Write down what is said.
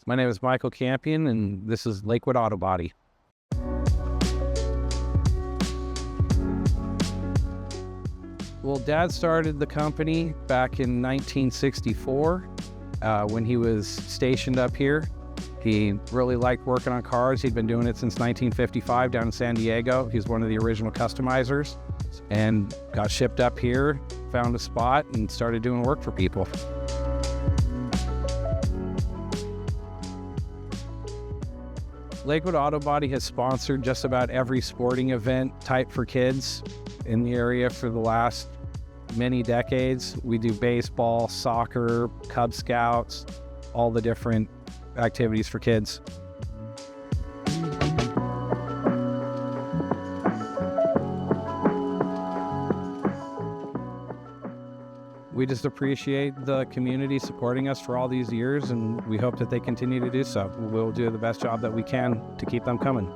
My name is Michael Campion, and this is Lakewood Autobody. Well, Dad started the company back in 1964 when he was stationed up here. He really liked working on cars. He'd been doing it since 1955 down in San Diego. He's one of the original customizers and got shipped up here, found a spot, and started doing work for people. Lakewood Autobody has sponsored just about every sporting event type for kids in the area for the last many decades. We do baseball, soccer, Cub Scouts, all the different activities for kids. We just appreciate the community supporting us for all these years, and we hope that they continue to do so. We'll do the best job that we can to keep them coming.